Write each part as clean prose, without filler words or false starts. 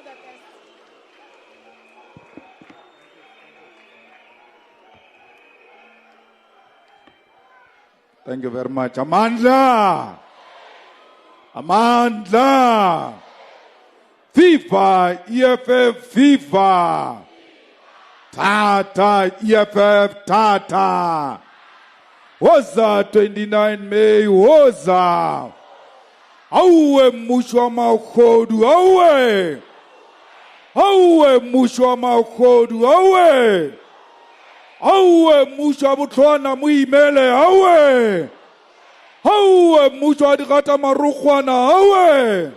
the best. Thank you very much. Amandla! Amandla! FIFA, EFF, FIFA! Tata, EFF, Tata! Woza 29 May, woza! Auwe mushwa maukhodu, auwe! Auwe mushwa maukhodu, auwe! Auwe mushwa butlwana muimele, auwe! Auwe mushwa digata marukhwana, auwe!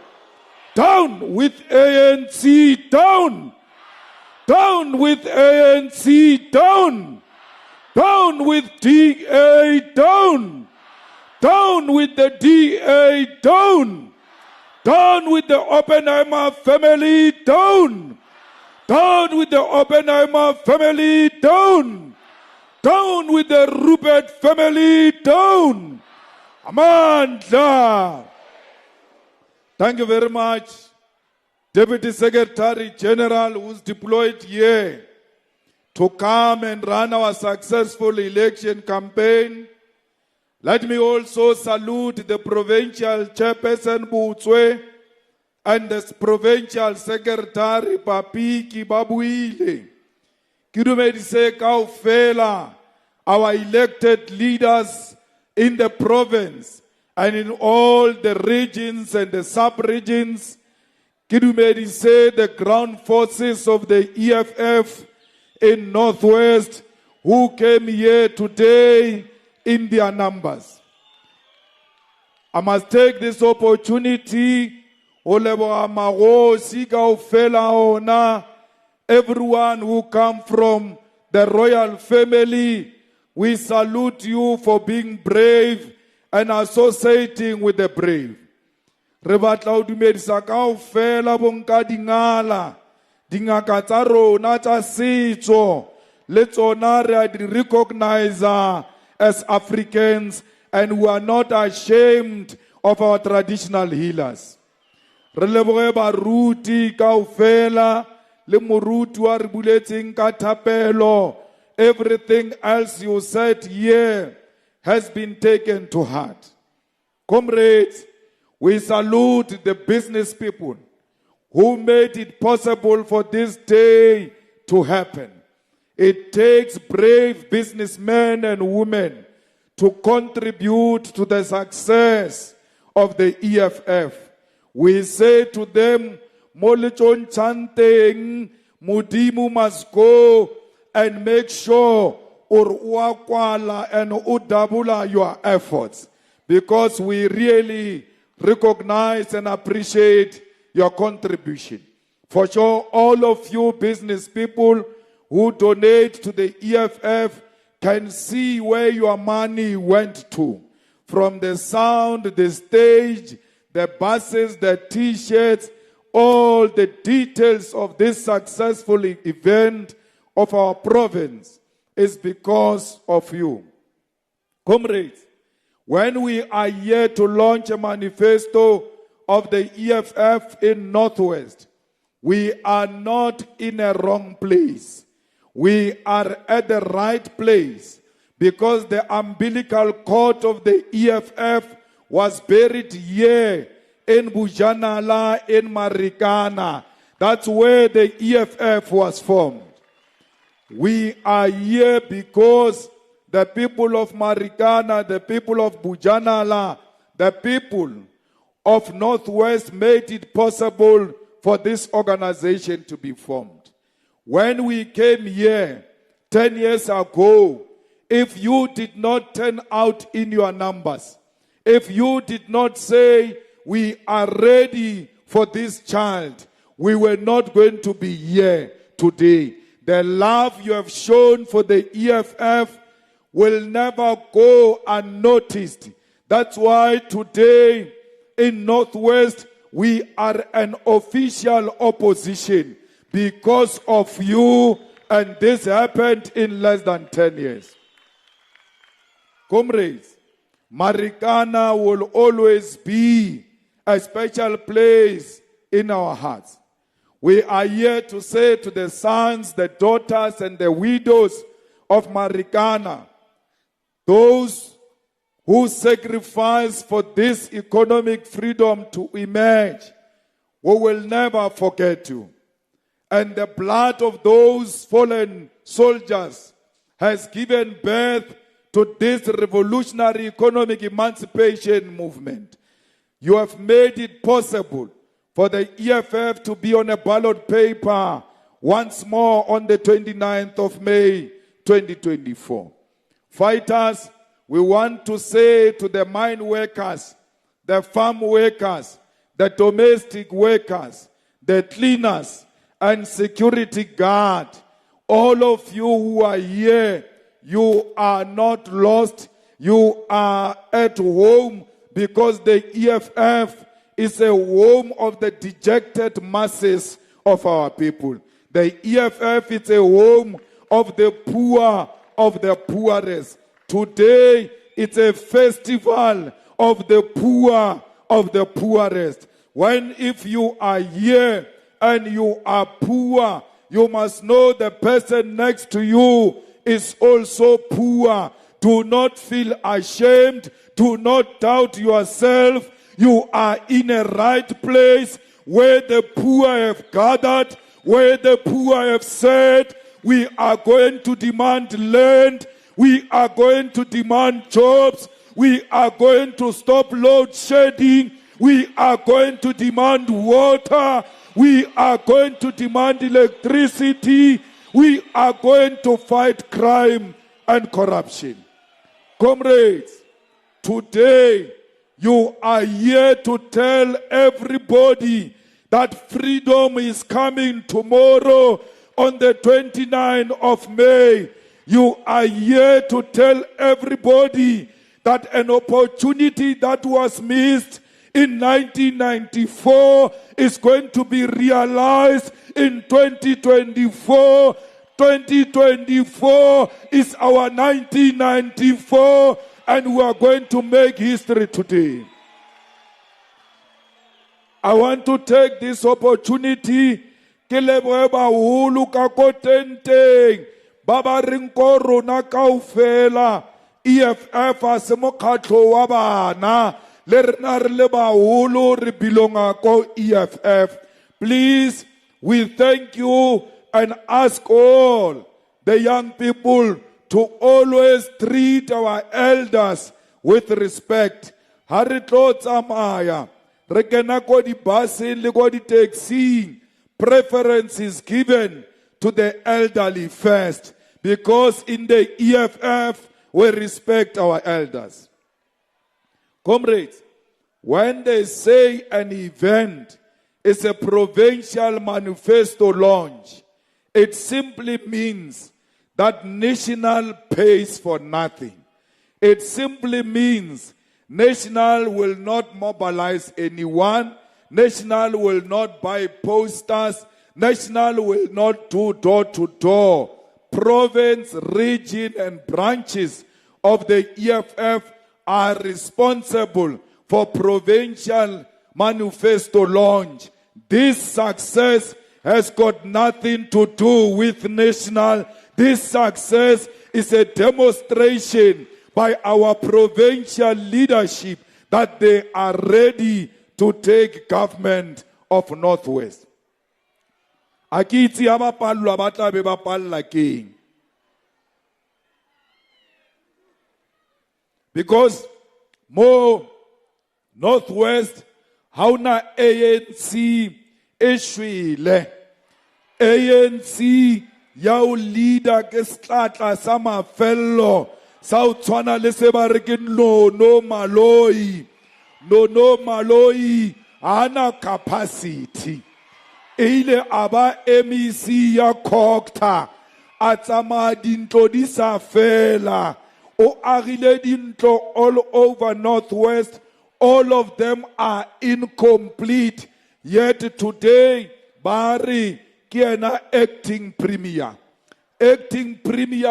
Down with ANC, down! Down with ANC, down! Down with DA, down! Down with the DA, down! Down with the Oppenheimer family, down! Down with the Oppenheimer family, down! Down with the Rupert family, down! Amandla! Thank you very much, Deputy Secretary General, who's deployed here to come and run our successful election campaign. Let me also salute the Provincial Chairperson Butswe and the Provincial Secretary Papiki Babuile. Kidumedise Kaufela, our elected leaders in the province and in all the regions and the sub-regions. Kidumedise, the ground forces of the EFF in Northwest, who came here today in their numbers. I must take this opportunity, everyone who come from the royal family, we salute you for being brave and associating with the brave. Re batla ho dumedisa kaofela bonka dingala, dingaka tsa rona tsa setso, le tsona re a di recognize as Africans, and we are not ashamed of our traditional healers. Re leboge baruti kaofela le moruti wa re buletseng ka thapelo. Everything else you said here has been taken to heart. Comrades, we salute the business people who made it possible for this day to happen. It takes brave businessmen and women to contribute to the success of the EFF. We say to them, Molichon Chanteng, Mudimu must go and make sure Uruakwala and Udabula your efforts, because we really recognize and appreciate your contribution. For sure, all of you business people who donate to the EFF can see where your money went to. From the sound, the stage, the buses, the t-shirts, all the details of this successful event of our province is because of you. Comrades, when we are here to launch a manifesto of the EFF in Northwest, we are not in a wrong place. We are at the right place because the umbilical cord of the EFF was buried here in Bujanala, in Marikana. That's where the EFF was formed. We are here because the people of Marikana, the people of Bujanala, the people of Northwest made it possible for this organization to be formed. When we came here 10 years ago, if you did not turn out in your numbers, if you did not say, we are ready for this child, we were not going to be here today. The love you have shown for the EFF will never go unnoticed. That's why today in Northwest, we are an official opposition because of you, and this happened in less than 10 years. Comrades, Marikana will always be a special place in our hearts. We are here to say to the sons, the daughters, and the widows of Marikana, those who sacrifice for this economic freedom to emerge, we will never forget you. And the blood of those fallen soldiers has given birth to this revolutionary economic emancipation movement. You have made it possible for the EFF to be on a ballot paper once more on the 29th of May, 2024. Fighters, we want to say to the mine workers, the farm workers, the domestic workers, the cleaners, and security guard, all of you who are here, you are not lost. You are at home because the EFF is a home of the dejected masses of our people. The EFF is a home of the poor, of the poorest. Today, it's a festival of the poor, of the poorest. When if you are here and you are poor, you must know the person next to you is also poor. Do not feel ashamed. Do not doubt yourself. You are in a right place where the poor have gathered, where the poor have said, we are going to demand land, we are going to demand jobs, we are going to stop load shedding, we are going to demand water, we are going to demand electricity, we are going to fight crime and corruption. Comrades, today you are here to tell everybody that freedom is coming tomorrow on the 29th of May. You are here to tell everybody that an opportunity that was missed in 1994 is going to be realized in 2024. 2024 is our 1994, and we are going to make history today. I want to take this opportunity ke lebohe baholo ka ko tenteng ba ba reng ko rona kaofela EFF a se mokgatlo wa bana le rena re le baholo re belonga ko EFF. Please, we thank you and ask all the young people to always treat our elders with respect. Ha re tlo tsamaya re kena ko dibuseng le ko di-taxing, preference is given to the elderly first, because in the EFF we respect our elders. Comrades, when they say an event is a provincial manifesto launch, it simply means that national pays for nothing. It simply means national will not mobilize anyone. National will not buy posters. National will not do door-to-door. Province, region, and branches of the EFF are responsible for provincial manifesto launch. This success has got nothing to do with national. This success is a demonstration by our provincial leadership that they are ready to take government of Northwest. Akitsi abapalwa batla be bapalla keng. Because more Northwest hauna ANC eshwile. ANC yao leader ke slatla sa mafello sa o tshwana le se ba re ke no maloi ana capacity ile aba MEC ya kokta a tsama dintlo di sa fela o agile dintlo all over Northwest. All of them are incomplete, yet today Bari kiena acting premier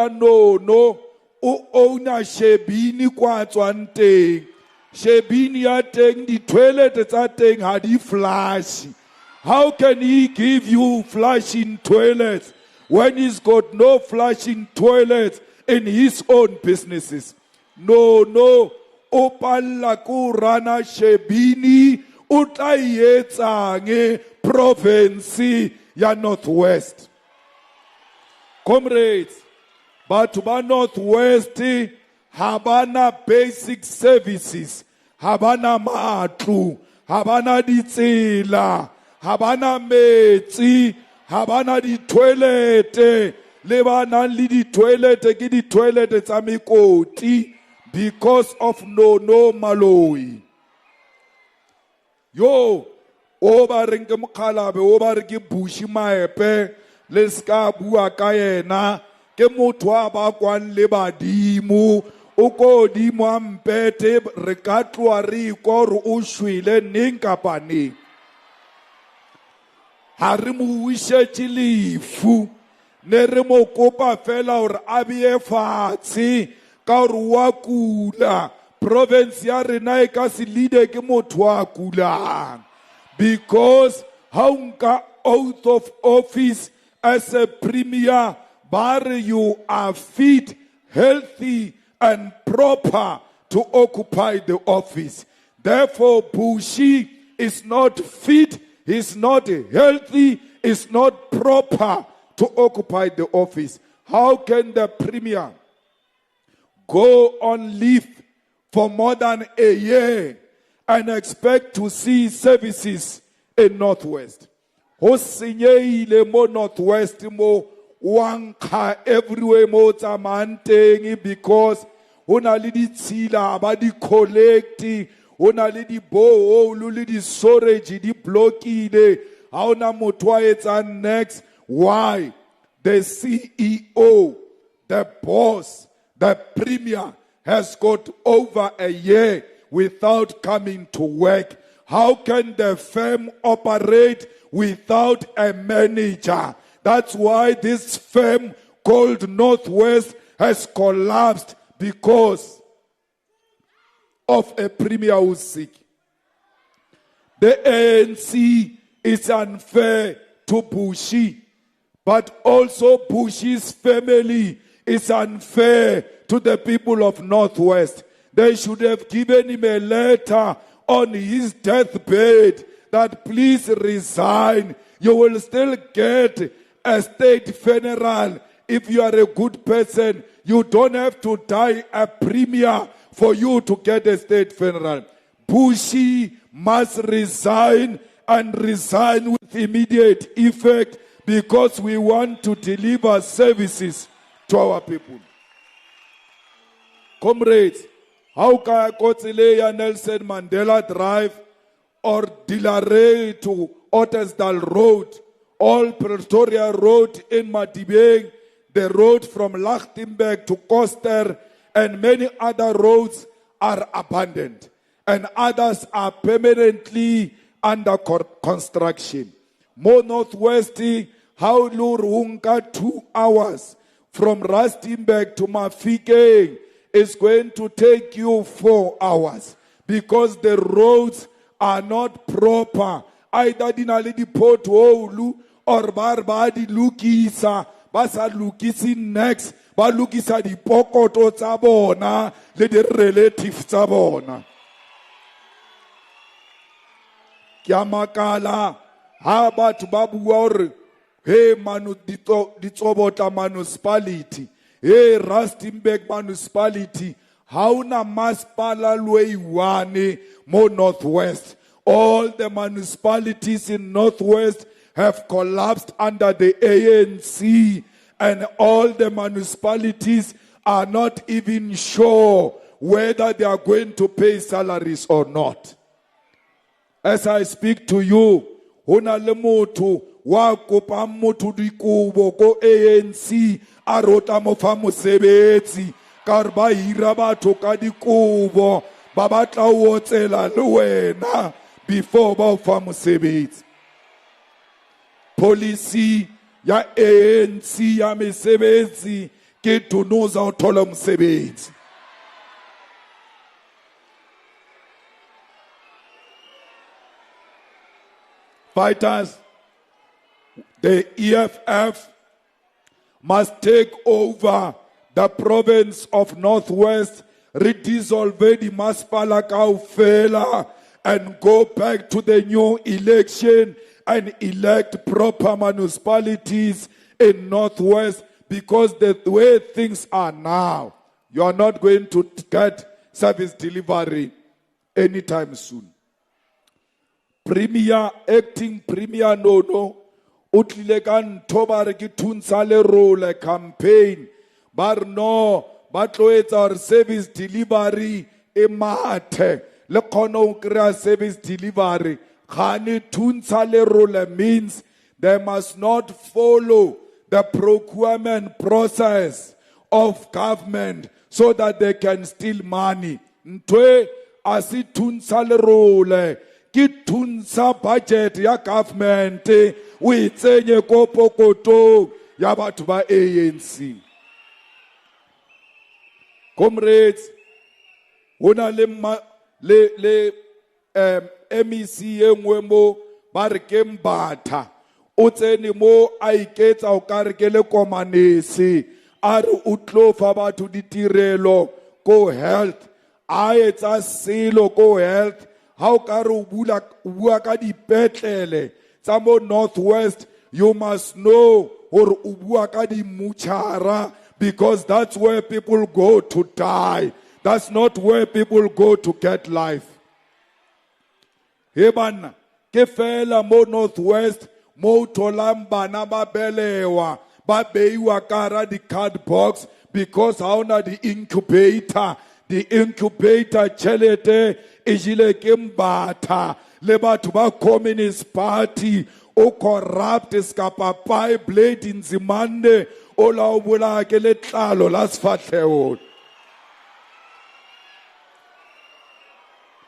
no o owner Shebini kwa tswanteng. Shebini ya teng di toilet tsa teng ha di flush How can he give you flushing toilets when he's got no flushing toilets in his own businesses? No. Opalla ku rana shebini utayetsange province ya Northwest. Comrades, but ba Northwest habana basic services, habana matlu, habana ditsela, habana metsi, habana di toilete, le ba nang le di toilete ke di toilete tsa mekoti because of no maloi. Yo, o ba reng ke mokhalabe, o ba re ke bushi maepe, le ska bua ka yena, ke motho a ba kwang le badimo, o ko dimo a mpete, re ka tloa re ikwa gore o shwele neng kapa neng. Ha re mo wishetše lefu, ne re mo kopa fela gore a beye fatshe ka gore wa kula. Province ya rena e ka se leader ke motho a kulang. Because ha nka oath of office as a premier, bare you are fit, healthy and proper to occupy the office. Therefore, Bushi is not fit, he's not healthy, is not proper to occupy the office. How can the premier go on leave for more than a year and expect to see services in Northwest? Ho senyehile mo Northwest mo wankha everywhere mo tsamanteng because ho na le ditshila ba di collecti, ho na le di boholo le di storage di blockile, ha ona motho a etsang next. Why? The CEO, the boss, the premier has got over a year without coming to work. How can the firm operate without a manager? That's why this firm called Northwest has collapsed because of a premier who's sick. The ANC is unfair to Bushi, but also Bushi's family is unfair to the people of Northwest. They should have given him a letter on his deathbed that please resign. You will still get a state funeral if you are a good person. You don't have to die a premier for you to get a state funeral. Bushi must resign and resign with immediate effect because we want to deliver services to our people. Comrades, how can Kotsileya Nelson Mandela Drive or Dilare to Ottesdal Road, all Pretoria Road in Madibeng, the road from Lichtenburg to Koster, and many other roads are abandoned, and others are permanently under construction. More Northwest, how Lurunga 2 hours from Rustenburg to Mafike is going to take you 4 hours because the roads are not proper. Either dinali di pothole or barbadi lukisa, basa lukisi next, ba lukisa di pokoto tsa bona le di relatives tsa bona. Kia makala ha batho ba bua hore he manu ditsobota municipality, hey Rustenburg municipality, hauna masipala lweiwane mo Northwest. All the municipalities in Northwest have collapsed under the ANC, and all the municipalities are not even sure whether they are going to pay salaries or not. As I speak to you, hona le motho wa kopa motho dikobo ko ANC a rota mo fa mosebetsi ka re ba hira batho ka dikobo ba batla o tsela le wena before ba o fa mosebetsi. Policy ya ANC ya mesebetsi ke tunuza o thola mosebetsi. fighters, the EFF must take over the province of Northwest, redissolve the Masipala kaofela, and go back to the new election and elect proper municipalities in Northwest, because the way things are now, you are not going to get service delivery anytime soon. Premier, acting Premier Nono, utlilekan tobar ki tunsale role campaign, bar no, batloets our service delivery emate, le kono krea service delivery. Khani tunsale role means they must not follow the procurement process of government so that they can steal money. Ntwe asi tunsale role. Ki tunsa budget ya government we tsenye ko pokoto ya batho ba ANC. Comrades, hona le MEC engwe mo ba re ke Mbatha o tsene mo a iketsa o ka re ke le komanese a re o tlo fa batho ditirelo ko health a etsa selo ko health. How karu bua ka dipetlele tsa mo Northwest, you must know or ubua ka di muchara, because that's where people go to die. That's not where people go to get life. Hebana ke fela mo Northwest mo tholang bana ba belewa ba beiwa kara di card box because hauna di incubator. The incubator chelete ijile ke Mbatha le batho ba Communist Party o corrupt skapa pai blade inzimande o la o bola ke letlalo la sfatlheo.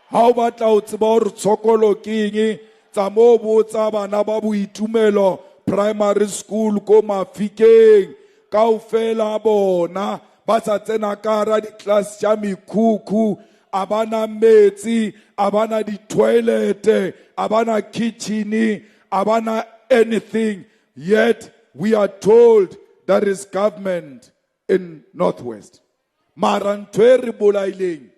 Ha o batla o tseba hore tshokolo keng tsa mo botsa bana ba boitumelo primary school ko Mafikeng kaofela bona ba sa tsena kara di class tša mekhukhu, abana metsi, abana di toilet, abana kitchen, abana anything. Yet we are told there is government in Northwest. Mara ntho e re bolaileng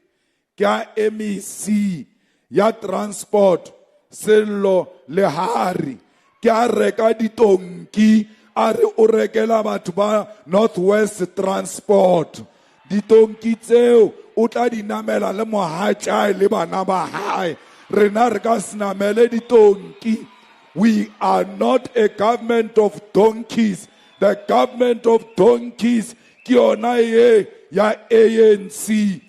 ke ya MEC ya transport Sello Lehari ke a reka ditonki a re o rekela batho ba Northwest transport. Ditonki tseo o tla dinamela le mohatšae le bana ba hae. Rena re ka sinamele ditonki. We are not a government of donkeys. The government of donkeys ke yona ye ya ANC.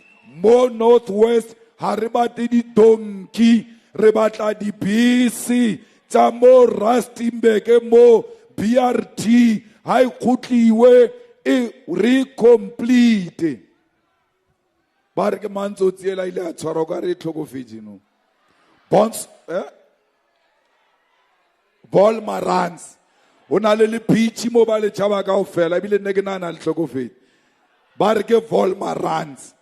Mo Northwest ha re batle ditonki, re batla dibisi tsa mo Rustenburg mo BRT hai khutliwe e recomplete. Ba re ke mantso tsiela ile a tshwara ka re tlhokofetse no. Bonds Vol Marans ona le pitchi mo ba le tshaba kaofela bile nne ke nana le tlhokofetse. Ba re ke Vol Marans.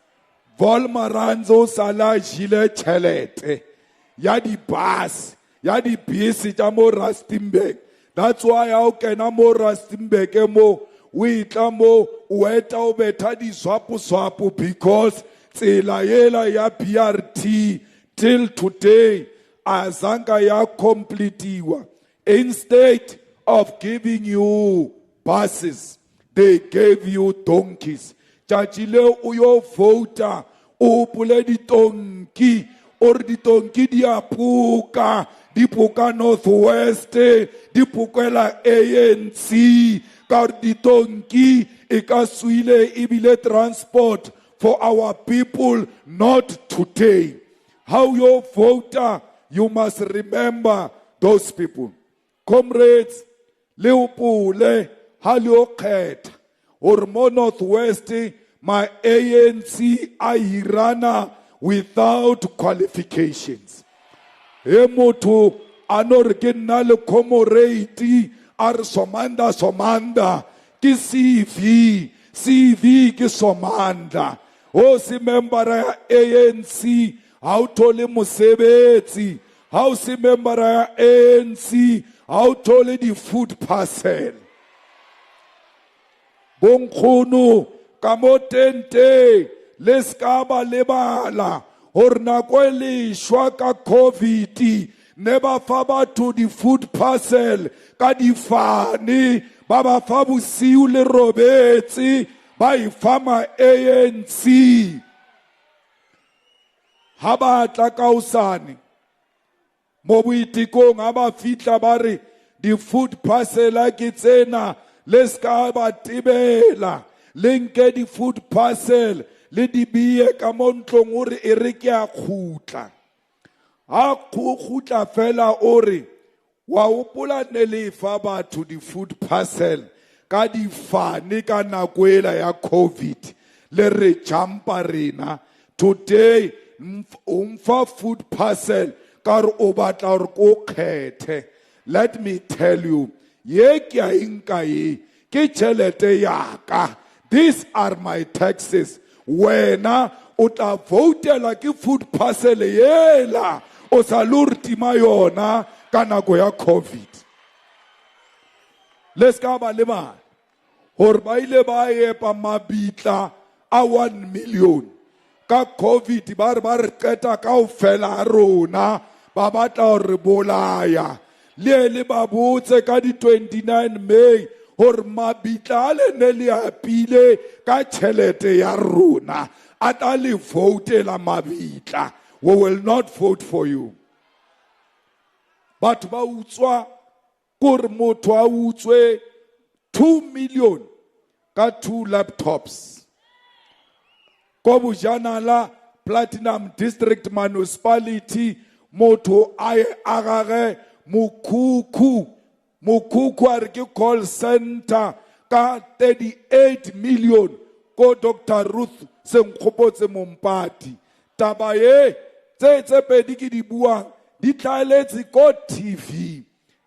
Vol Marans o sala jile tšhelete ya di bus ya di bisi tsa mo Rustenburg. That's why I can mo Rustenburg mo we tla mo weta o betha di swapo because tsela yela ya BRT till today azanka ya completiwa. Instead of giving you buses, they gave you donkeys. Chachile uyo vota o pule di tonki or di tonki di apuka. Dipuka Northwest, dipukela ANC, car di tonki, ikasuile ibile transport for our people, not today. How you voter, you must remember those people. Comrades, Leopole, Halioket, or more Northwest, my ANC Irana without qualifications. Emoto anorgenal comorate ar somanda ki CV ki somanda o si member ya ANC ha o thole mosebetsi House member ya ANC, how tole di food parcel. Bonkgono, ka mo tente, le ska ba lebala, hore nako e le shwa ka COVID, ne ba fa batho di food parcel, ka difane, ba ba fa bosiu le robetse, ba ifama ANC. Ha ba tla ka usane, mo boitekong ha ba fitla ba re di food parcel ke tsena, le ska ba tibela, le nke di food parcel, le di biye ka mo ntlong hore e re ke a khutla. Ha khutla fela ore wa hopola ne le fa batho di food parcel ka di fane ka nako ela ya COVID, le re jumpa rena today umfa food parcel ka re o batla hore ko kgethe. Let me tell you, ye ke a inka ye ke tšhelete ya ka, these are my taxes. Wena o tla votela ke food parcel yela o sa lurtima yona ka nako ya COVID. Let's ka ba lema hore ba ile ba epa mabitla a 1 million ka COVID, ba re qeta kaofela rona ba batla hore bolaya, le ba botse ka di 29 May hore mabitla le ne le apile ka tšhelete ya rona, a tla le votela mabitla. We will not vote for you. But ba utswa kore motho a utswe 2 million ka 2 laptops. Ko Bojanala Platinum District Municipality, motho a agage Mukuku a re ke call center ka 38 million ko Dr. Ruth Senkgopotse Mompati. Taba ye tse pedi ke di buang di tlaletse ko TV,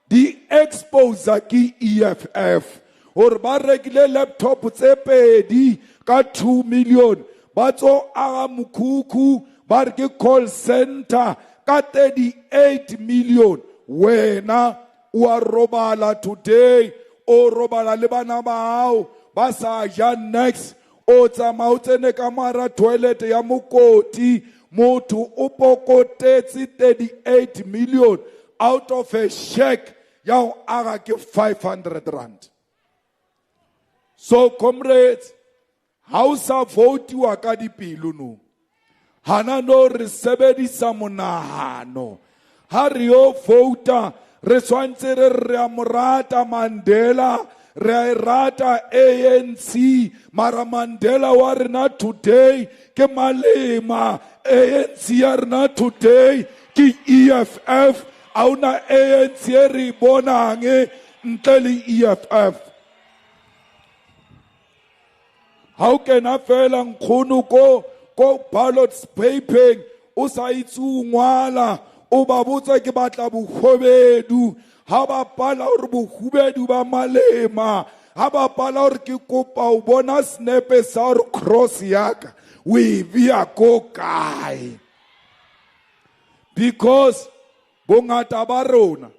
di expose ki EFF hore ba rekile laptop tse pedi ka 2 million, ba tso aga Mukuku ba re ke call center ka 38 million. Wena o a robala today, o robala le bana ba hao ba sa ja next, o tsamaya o tsene ka mara toilet ya mokoti, motho o pokotetse 38 million out of a check ya o aga ke 500 rand. So comrades, how sa votiwa ka dipelo no, hana no re sebedisa monahano, ha re yo vota re swantse re a morata Mandela, re rata ANC, mara Mandela wa rena today ke Malema, ANC ya rena today ke EFF, auna ANC re bonange ntle le EFF. How can I fela nkgono ko ballots papering o sa itse ngwala, o ba botsa ke batla bogobedu, ha ba pala hore bogobedu ba Malema, ha ba pala hore ke kopa o bona snepe sa hore cross yaka we via ko kae. Because bongata ba rona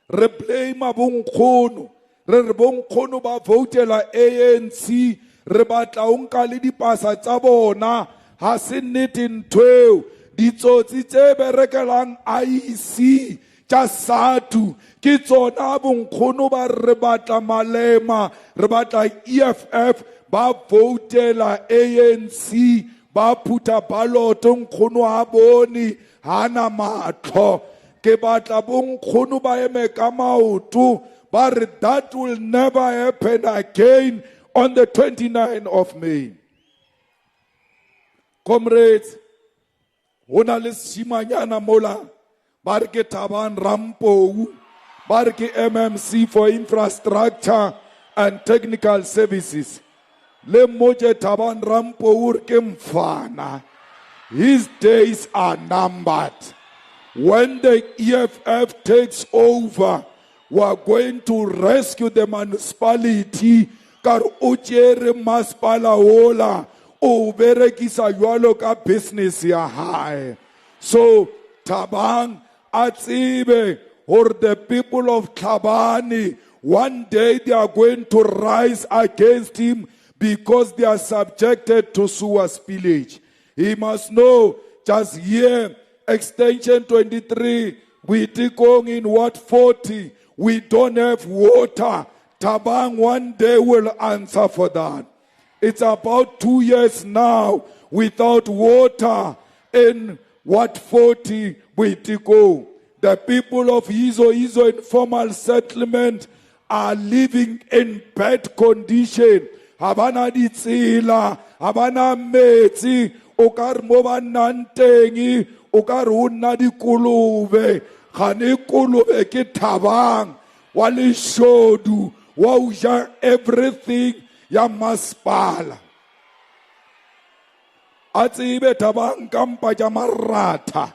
re blame bonkgono, re bonkgono ba votela ANC, re batla o nka le dipasa tsa bona, ha se nnete nthweo. Ditsotsi tse berekelang IEC tša SATU ke tsona bonkgono ba re batla Malema, re batla EFF, ba votela ANC, ba phuta ballot, nkgono a bone hana matlo. Ke batla bonkgono ba eme ka maoto ba re that will never happen again on the 29th of May. Comrades, hona le simanyana mola ba re ke Thabo Rampou, ba re ke MMC for Infrastructure and Technical Services, le moje Thabo Rampou re ke mfana. His days are numbered. When the EFF takes over, we are going to rescue the municipality kar o tšere masepala ola o berekisa jwalo ka business ya hae. So Thabang Atsibe, or the people of Tlhabane, one day they are going to rise against him because they are subjected to sewer spillage. He must know, just here, extension 23, we take on in what 40, we don't have water. Thabang one day will answer for that. It's about 2 years now without water in what 40 we go. The people of Izo informal settlement are living in bad condition. Habana ditsila, habana metsi, okar mo ba nnang teng, okar ho nna dikolobe, gane kolobe ke Thabang, wa leshodu, wa o ja everything ya masepala. A tsebe Thabang kampa ja marata,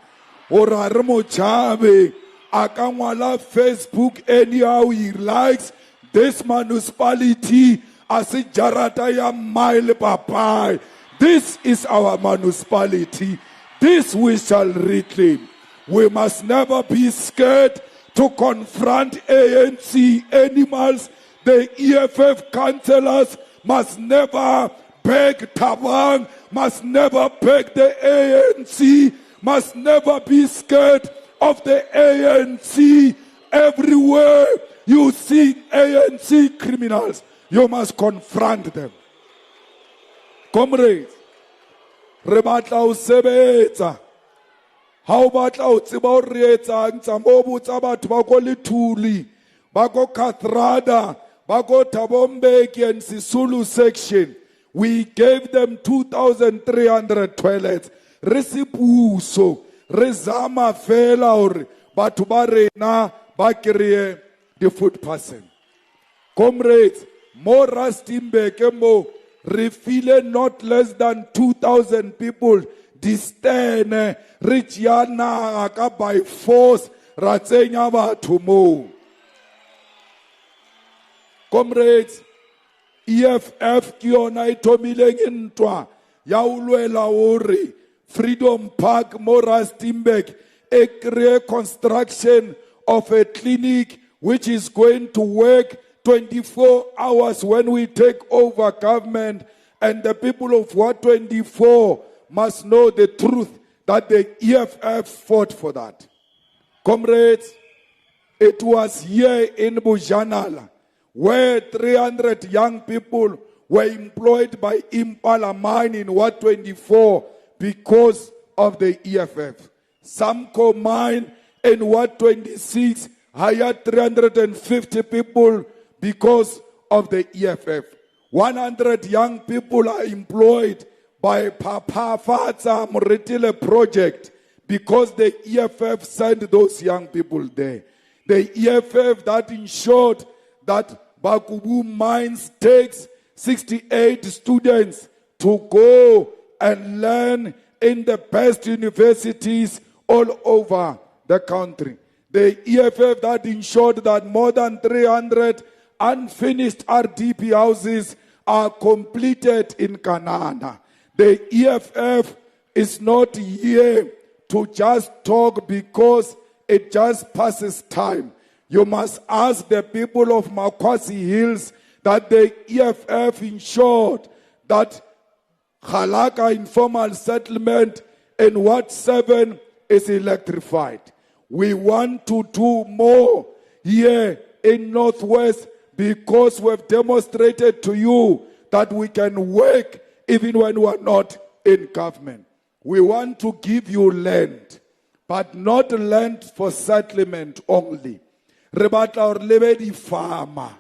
ore a re Mojabe a ka ngwala Facebook anyhow he likes, this municipality as a jarata ya mile papai. This is our municipality. This we shall reclaim. We must never be scared to confront ANC animals. The EFF councillors must never beg Thabang, must never beg the ANC, must never be scared of the ANC. Everywhere you see ANC criminals, you must confront them. Comrades, re batla ho sebetsa. Ha o batla ho tseba ho re etsang tsa mo botsa batho ba go Lethuli, ba go Kathrada, ba go Thabo Mbheki and Sisulu section. We gave them 2,300 toilets. Re se puso, re zama fela hore batho ba rena ba kreye the food parcel. Comrades, more Mbheki mo re file not less than 2,000 people distene re tšeana ka by force ra tsenya batho mo. Comrades, EFF ke yona e thomileng ntwa ya ho lwela hore Freedom Park mo Rustenburg e kreye construction of a clinic which is going to work 24 hours when we take over government, and the people of Ward 24 must know the truth that the EFF fought for that. Comrades, it was here in Bujanala where 300 young people were employed by Impala Mine in Ward 24 because of the EFF. Samco Mine in Ward 26 hired 350 people because of the EFF. 100 young people are employed by Papa Fatsa Moretile project because the EFF sent those young people there. The EFF that ensured that Bakubu Mines takes 68 students to go and learn in the best universities all over the country. The EFF that ensured that more than 300 unfinished RDP houses are completed in Canada. The EFF is not here to just talk because it just passes time. You must ask the people of Makwasi Hills that the EFF ensured that Khalaka informal settlement in Ward 7 is electrified. We want to do more here in Northwest because we've demonstrated to you that we can work even when we are not in government. We want to give you land, but not land for settlement only. Rebata or levedi farmer.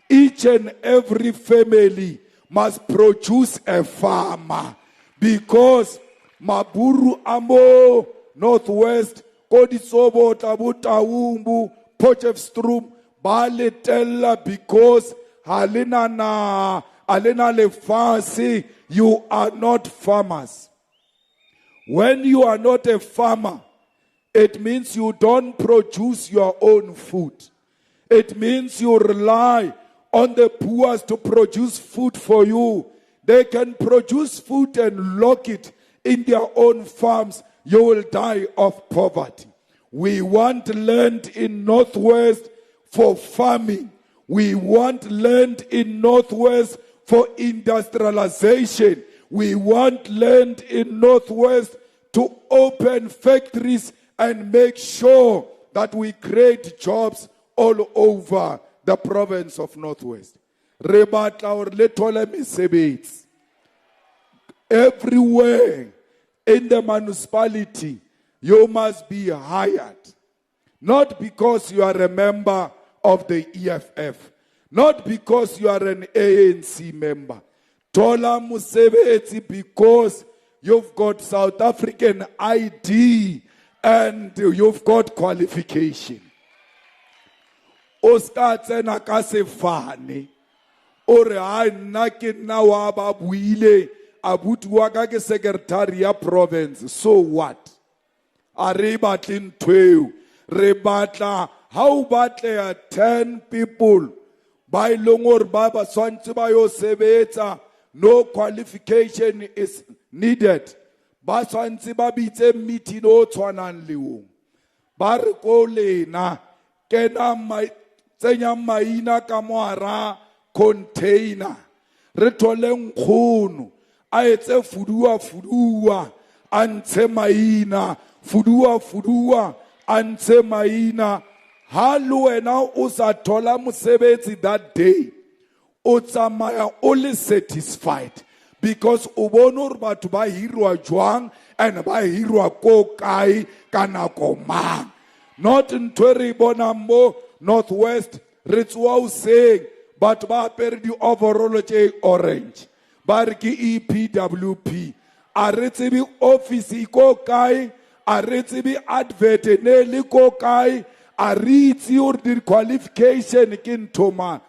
Each and every family must produce a farmer because Maburu Amo, Northwest, Kodisobo, Tabutaumbu, Potchefstroom, Baletella, because Alena Lefasi, you are not farmers. When you are not a farmer, it means you don't produce your own food. It means you rely on the poor to produce food for you. They can produce food and lock it in their own farms. You will die of poverty. We want land in Northwest for farming. We want land in Northwest for industrialization. We want land in Northwest to open factories and make sure that we create jobs all over the province of Northwest. Re batla hore le thole mesebetsi everywhere in the municipality. You must be hired. Not because you are a member of the EFF. Not because you are an ANC member. Thola mosebetsi because you've got South African ID and you've got qualification. O ska tsena ka sefane. O re ha nna ke nna wa ba buile abuti wa ka ke secretary ya province. So what? A re batle ntweo. Re batla ha o batleya 10 people ba ileng hore ba ba swantse ba yo sebetsa, no qualification is needed. Ba swantse ba bitse meeting o tshwanang le o. Ba re ko lena kena tsenya maina ka moara container. Re thole nkgono a etse fudua a ntshe maina, fudua a ntshe maina. Ha le wena o sa thola mosebetsi that day, o tsamaya o le satisfied because o bona hore batho ba hirwa jwang and ba hirwa ko kae ka nako mang. Not ntwe re bona mo Northwest re tsoa o seng batho ba apere di overall tse orange ba re ke EPWP. A re tsebe office ko kae, a re tsebe advert ne le ko kae, a re itse hore di qualification ke ntoma.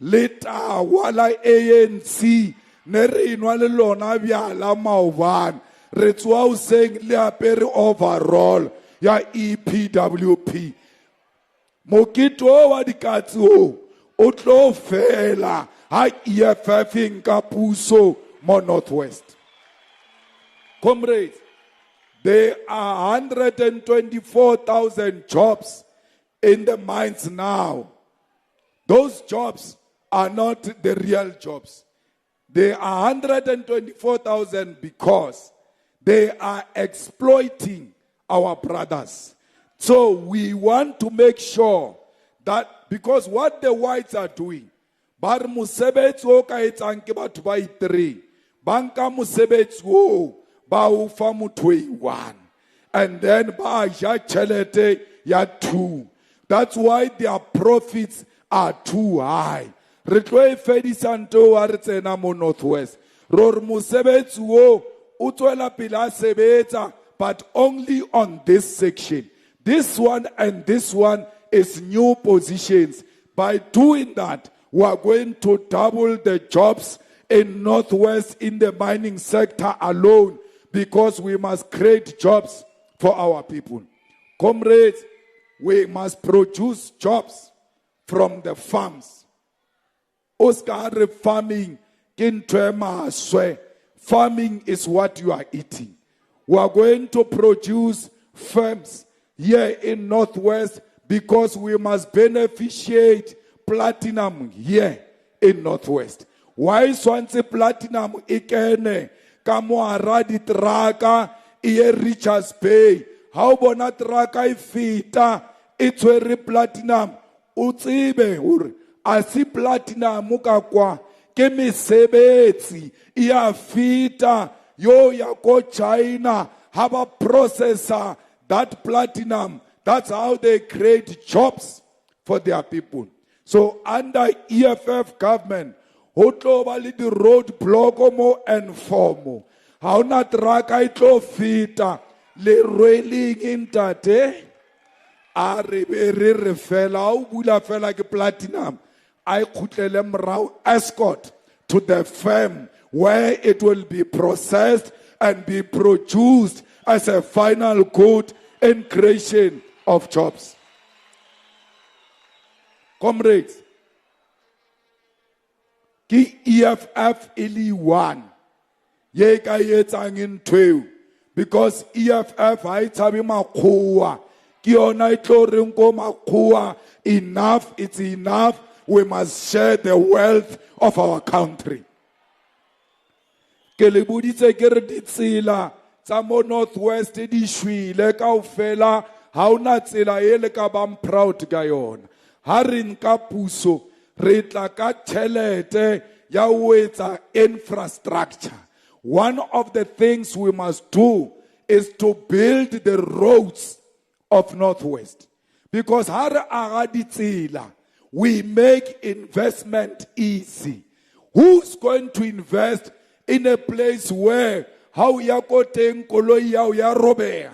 Leta wala ANC ne re inwa le lona bjala maobane re tsoa o seng le apere overall ya EPWP. Mokito wa dikatsi o tlo fela ha EFF nka puso mo Northwest. Comrades, there are 124,000 jobs in the mines now. Those jobs are not the real jobs. There are 124,000 because they are exploiting our brothers. So we want to make sure that, because what the whites are doing, bar musebetsi o ka etsang ke batho ba i3, banka musebetsi o ba o fa motho e 1, and then ba ja chelete ya 2. That's why their profits are too high. Re tlo e fedisa nto wa re tsena mo Northwest. Ror musebetsi o tswela pele a sebetsa, but only on this section. This one and this one is new positions. By doing that, we are going to double the jobs in Northwest in the mining sector alone, because we must create jobs for our people. Comrades, we must produce jobs from the farms. Oscar farming, farming is what you are eating. We are going to produce firms here in Northwest because we must beneficiate platinum here in Northwest. Why Swansea platinum ikene kamoara di traka iye Richards Bay? How bona traka ifita itwere platinum utsibe uri asi platinum ka kwa ke mesebetsi iya fita yo ya ko China haba processor that platinum. That's how they create jobs for their people. So under EFF government, hotlo bali di road block mo and formo. How na traka itlo fita le railing intate a re fela o bula fela ke platinum. I khutlele mrao escort to the firm where it will be processed and be produced as a final good in creation of jobs. Comrades, ki EFF ili 1 ye ka yetsang in 2, because EFF ha itshabe makgowa Ki yona e tlo reng ko makgowa, enough, it's enough. We must share the wealth of our country. Ke le boditse ke re ditsela tsa mo Northwest di shwile kaofela, ha ona tsela e le ka bang proud ka yona. Ha re nka puso re tla ka tšhelete ya ho etsa infrastructure. One of the things we must do is to build the roads of Northwest. Because ha re aga ditsela, we make investment easy. Who's going to invest in a place where how ya ko teng koloi ya ya robeya?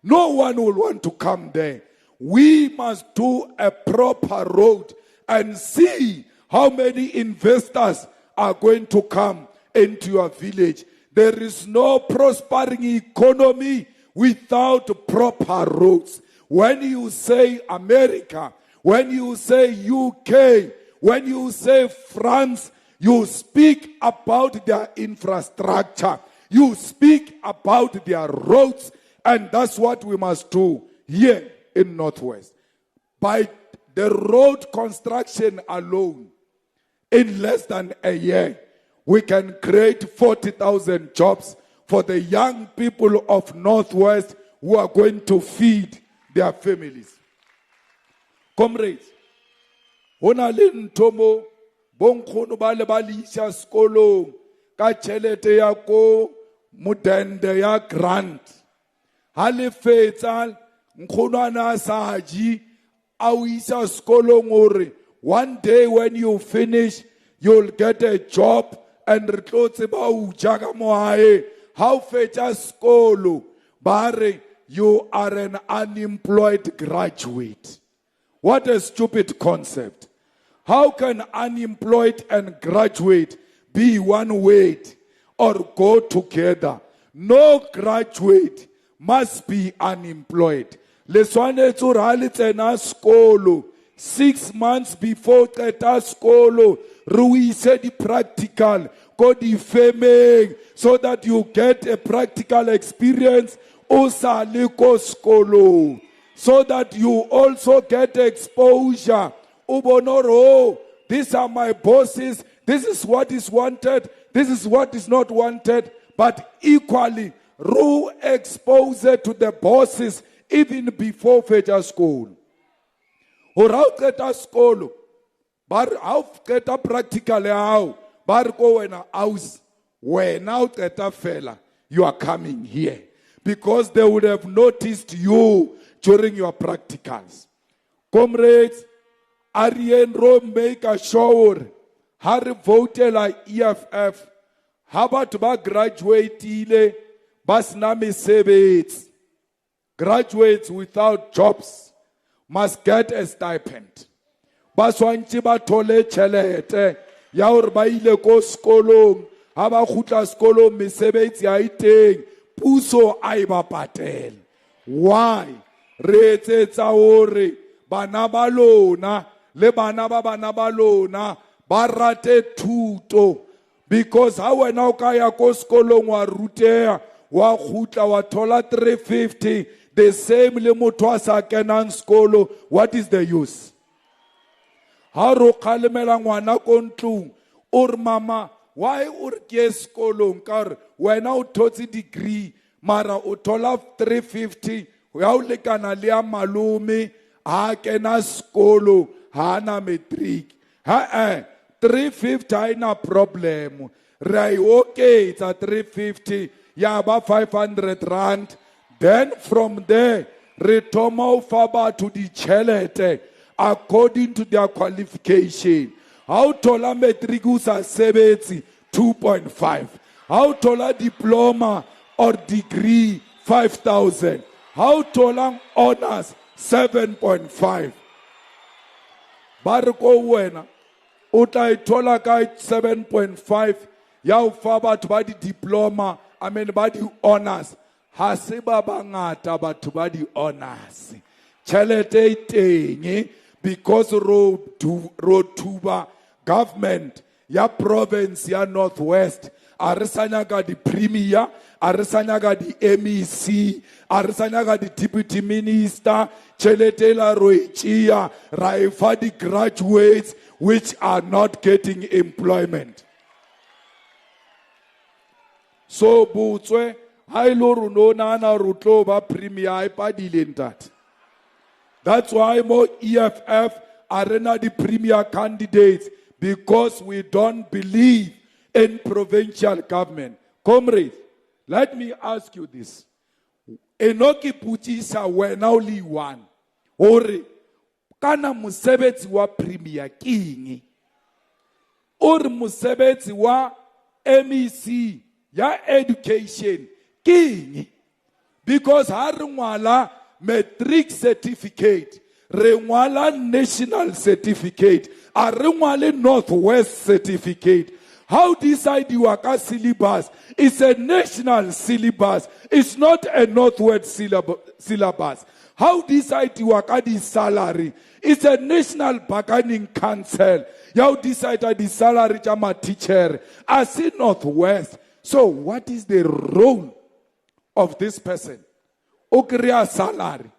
No one will want to come there. We must do a proper road and see how many investors are going to come into your village. There is no prospering economy without proper roads. When you say America, when you say UK, when you say France, you speak about their infrastructure. You speak about their roads, and that's what we must do here in Northwest. By the road construction alone, in less than a year, we can create 40,000 jobs for the young people of Northwest who are going to feed their families. Comrades, hona le ntomo bonkgono ba le ba le isa sekolong ka tšhelete ya ko modende ya grant. Ha le fetsa nkgonwana a sa ji a o isa sekolong hore one day when you finish you'll get a job and re tlo tseba o ja ka mo hae. Ha o fetsa sekolo ba re you are an unemployed graduate. What a stupid concept. How can unemployed and graduate be one word or go together? No graduate must be unemployed. Le swanetse hore ha le tsena sekolo 6 months before qeta sekolo re o ise di practical ko di femeng so that you get a practical experience o sa le ko sekolo, so that you also get exposure. Oh, these are my bosses. This is what is wanted. This is what is not wanted. But equally, rule exposure to the bosses even before fetch school. Or how get a school? But how get a practical how? But go in a house where now get a fella. You are coming here. Because they would have noticed you during your practicals. Comrades, Arien Rome make a sure, Harry voted like EFF, Habat ba graduate ile, Basnami Sebets. Graduates without jobs must get a stipend. Baswanchi ba tole chelete, yaur ba ile ko skolong, haba khutla skolong mesebetsi ya iteng. Puso aiba patel. Why? Re etsetsa hore bana ba lona le bana ba lona ba rate thuto. Because ha wena o ka ya ko sekolong wa ruteha wa khutla wa thola 350 the same le motho a sa kenang sekolo, what is the use? Ha ro khalemela ngwana ko ntlong or mama why o re ke sekolong ka re wena o thotse degree mara o thola 350 ya o lekana le ya malome ha kena sekolo ha na matric. 350 haina problem. Re okay it's a 350 ya ba 500 rand. Then from there re thoma o faba to the chelete according to their qualification. How tola matric usa sebetsi 2.5. How tola diploma or degree 5,000. How tola honors 7.5. Barko wena uta tola ka 7.5 ya ufaba to badi diploma badi honors. Hasiba bangata batho ba di honors. Chelete iteng because road tuba government ya province ya Northwest a re sa nyaka di-premier, a re sa nyaka di-MEC, a re sa nyaka di-deputy minister, tšhelete la ro e tšea, ra e fa di-graduates which are not getting employment. So botswe ha ile gore no nana re tlo ba premier e padile ntate. That's why more EFF are not the premier candidates, because we don't believe in provincial government. Comrades, let me ask you this. Enoki putisa we now only one. Ore kana musebetsi wa premier king. Or musebetsi wa MEC ya education king. Because harungwala matric certificate, rengwala national certificate, a rengwale northwest certificate. How decide you are syllabus? It's a national syllabus. It's not a northwest syllabus. How decide you are the salary? It's a national bargaining council. How decide the salary jama teacher? As in northwest. So what is the role of this person? Okria salary.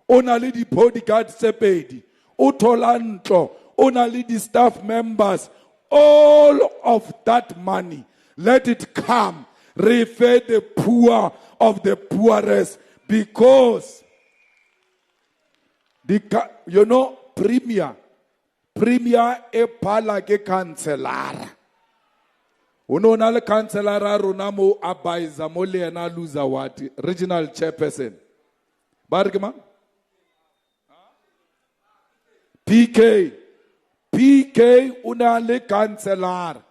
Only the bodyguard sepedi. Utolanto. Only the staff members. All of that money, let it come. Refer the poor of the poorest. Because, premier e pala ke kanselara. Uno na le kanselara rona mo abaiza mo le ena loser what? Regional chairperson. Bargema? PK una le kanselara.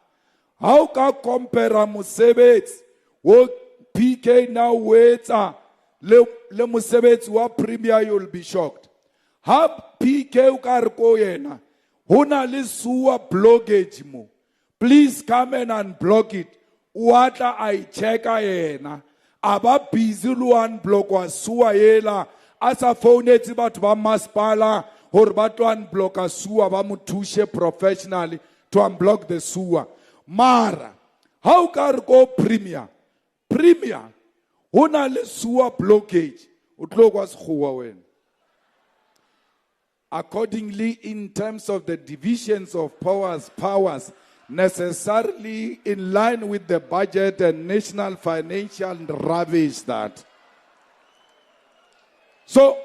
How ka compare musebetsi wo PK now wetsa le musebetsi wa premier, you'll be shocked. Ha PK u ka re ko yena hona le suwa blockage mo. Please come in and block it. Uatla I check yena. Aba busy lu unblock wa suwa yela. Asa phone etsi batho ba masipala hore ba tlo unblock a suwa ba mo thushe professionally to unblock the suwa. Mara, how ka re go premier? Premier, hona le suwa blockage. O tlo kwa sekgowa wena. Accordingly, in terms of the divisions of powers necessarily in line with the budget and national financial rubbish that. So,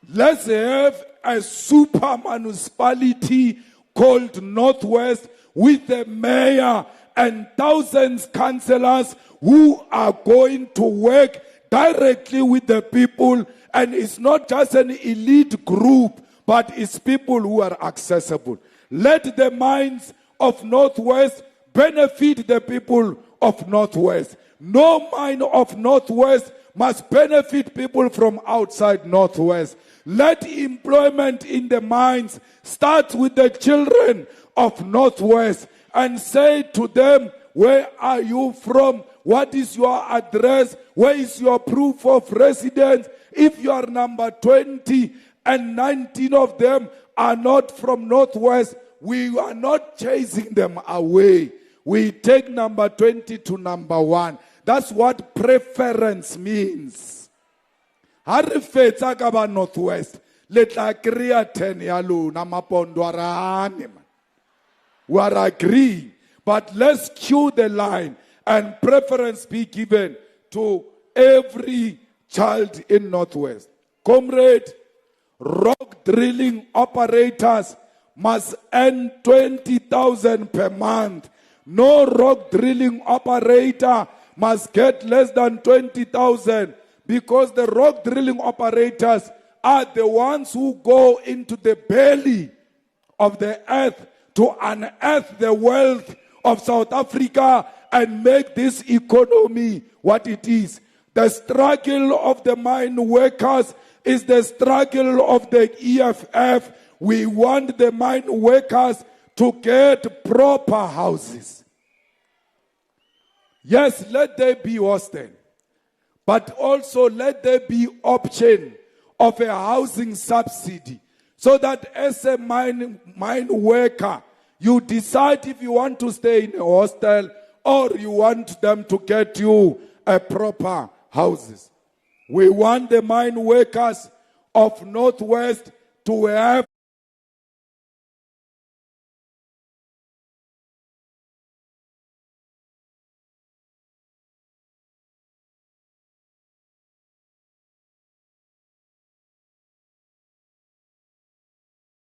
let's have a super municipality called Northwest with a mayor and thousands councillors who are going to work directly with the people, and it's not just an elite group, but it's people who are accessible. Let the minds of Northwest benefit the people of Northwest. No mind of Northwest must benefit people from outside Northwest. Let employment in the mines start with the children of Northwest and say to them, where are you from? What is your address? Where is your proof of residence? If you are number 20 and 19 of them are not from Northwest, we are not chasing them away. We take number 20 to number 1. That's what preference means. Harifetsa ka ba Northwest. Letla kriya 10 ya lona mapondo arane man. We are agreeing. But let's cue the line and preference be given to every child in Northwest. Comrade, rock drilling operators must earn 20,000 per month. No rock drilling operator must get less than 20,000, because the rock drilling operators are the ones who go into the belly of the earth to unearth the wealth of South Africa and make this economy what it is. The struggle of the mine workers is the struggle of the EFF. We want the mine workers to get proper houses. Yes, let there be hostel, but also let there be option of a housing subsidy, so that as a mine worker, you decide if you want to stay in a hostel or you want them to get you a proper houses. We want the mine workers of Northwest to have